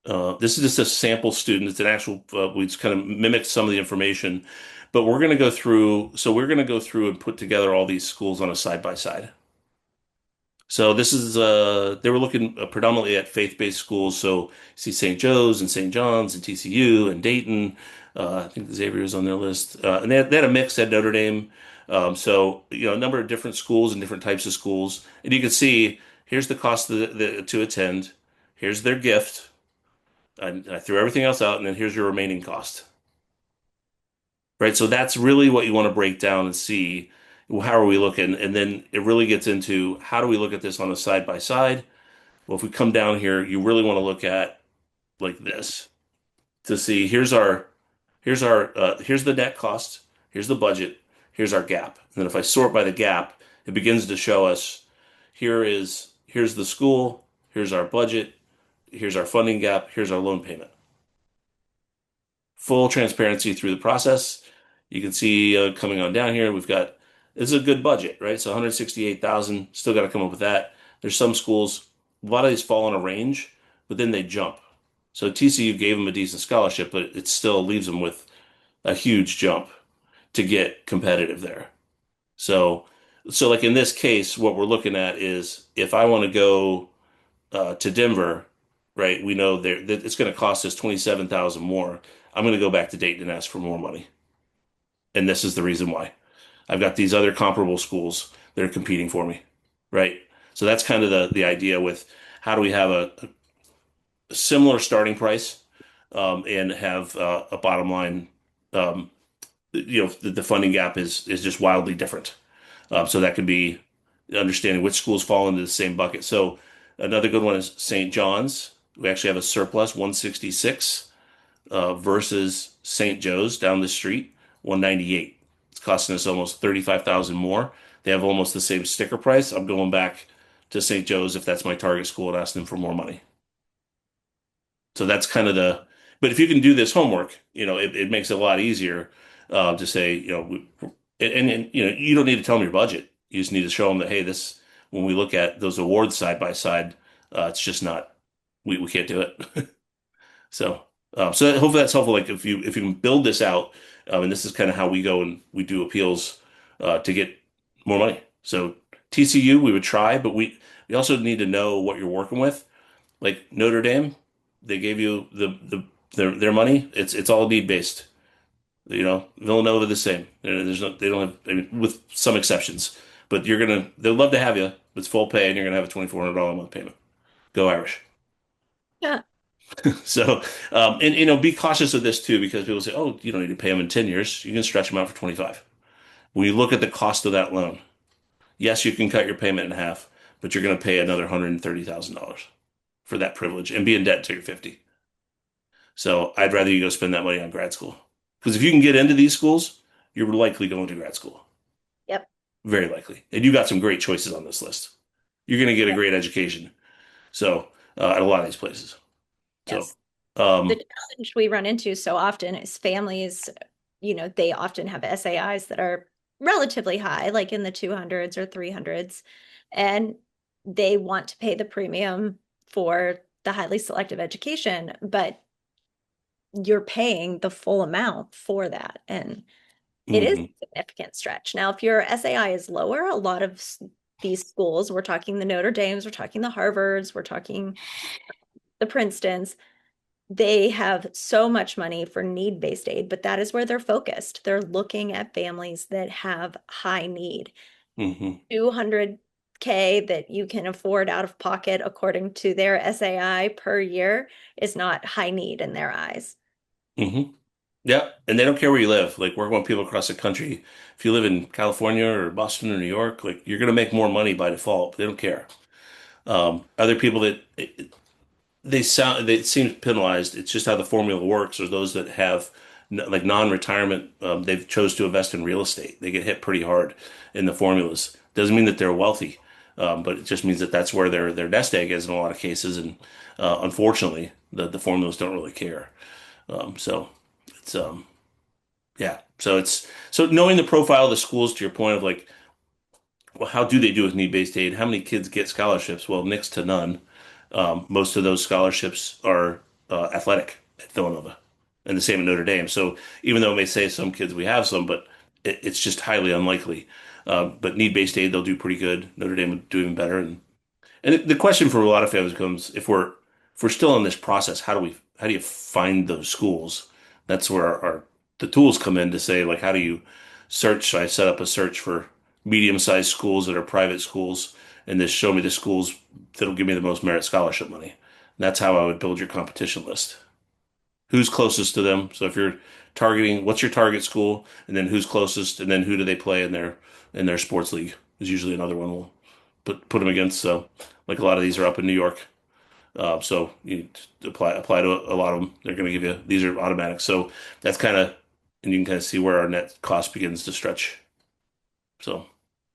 This is just a sample student. It's an actual, we just kind of mimicked some of the information, but we're going to go through, so we're going to go through and put together all these schools on a side by side. So this is, they were looking predominantly at faith-based schools. So you see St. Joe's and St. John's and TCU and Dayton. I think Xavier is on their list. And they had a mix at Notre Dame. A number of different schools and different types of schools. And you can see, here's the cost to attend. Here's their gift. I threw everything else out, and then here's your remaining cost. Right? So that's really what you want to break down and see. Well, how are we looking? And then it really gets into how do we look at this on a side by side? Well, if we come down here, you really want to look at like this to see here's the net cost, here's the budget, here's our gap. And then if I sort by the gap, it begins to show us here's the school, here's our budget, here's our funding gap, here's our loan payment. Full transparency through the process. You can see coming on down here, this is a good budget, right? So 168,000, still got to come up with that. There's some schools, a lot of these fall in a range, but then they jump. So TCU gave them a decent scholarship, but it still leaves them with a huge jump to get competitive there. So, so like in this case, what we're looking at is if I want to go to Denver, right? We know there that it's going to cost us 27,000 more. I'm going to go back to Dayton and ask for more money. And this is the reason why. I've got these other comparable schools that are competing for me, right? So that's kind of the idea with how do we have a similar starting price and have a bottom line. Um, the funding gap is just wildly different. So that could be understanding which schools fall into the same bucket. So another good one is St. John's. We actually have a surplus 166 versus St. Joe's down the street 198. It's costing us almost 35,000 more. They have almost the same sticker price. I'm going back to St. Joe's if that's my target school and ask them for more money. So that's kind of but if you can do this homework, it makes it a lot easier to say, you don't need to tell them your budget. You just need to show them that, hey, when we look at those awards side by side, it's just not, we can't do it. So, hopefully that's helpful. Like if you can build this out, and this is kind of how we go and we do appeals to get more money. So TCU we would try, but we also need to know what you're working with. Like Notre Dame, they gave you their money. It's all need based. Villanova the same. There's no they don't have I mean, with some exceptions, but they'll love to have you. It's full pay, and you're gonna have a $2,400 a month payment. Go Irish. Yeah. So, and be cautious of this too, because people say, "Oh, you don't need to pay them in 10 years. You can stretch them out for 25." When you look at the cost of that loan, yes, you can cut your payment in half, but you're going to pay another $130,000 for that privilege and be in debt until you're 50. So I'd rather you go spend that money on grad school. Because if you can get into these schools, you're likely going to grad school. Yep. Very likely. And you got some great choices on this list. You're going to get a Yep. great education. So, at a lot of these places. So, Yes. The um, challenge we run into so often is families, they often have SAIs that are relatively high, like in the 200s or 300s, and they want to pay the premium for the highly selective education, but you're paying the full amount for that. And it is mhm, a significant stretch. Now, if your SAI is lower, a lot of these schools, we're talking the Notre Dames, we're talking the Harvards, we're talking the Princetons, they have so much money for need-based aid, but that is where they're focused. They're looking at families that have high need. mhm, 200K that you can afford out of pocket according to their SAI per year is not high need in their eyes. mhm. Yeah, and they don't care where you live. Like working with people across the country, if you live in California or Boston or New York, like you're gonna make more money by default. They don't care. Other people that they seem penalized. It's just how the formula works. Or those that have like non-retirement, they've chose to invest in real estate. They get hit pretty hard in the formulas. Doesn't mean that they're wealthy, but it just means that that's where their nest egg is in a lot of cases. And unfortunately, the formulas don't really care. So it's yeah. So knowing the profile of the schools to your point of like, well, how do they do with need-based aid? How many kids get scholarships? Well, next to none. Most of those scholarships are athletic at Villanova, and the same at Notre Dame. So even though it may say some kids we have some, but it's just highly unlikely. But need-based aid, they'll do pretty good. Notre Dame would do even better. And the question for a lot of families becomes, if we're still in this process, how do you find those schools? That's where our the tools come in to say, like, how do you search? So I set up a search for medium-sized schools that are private schools, and this show me the schools that'll give me the most merit scholarship money. And that's how I would build your competition list. Who's closest to them? So if you're targeting, what's your target school, and then who's closest, and then who do they play in their sports league is usually another one we'll put them against. So like a lot of these are up in New York. So you apply to a lot of them. They're going to give you, these are automatic. So that's kind of, and you can kind of see where our net cost begins to stretch. So.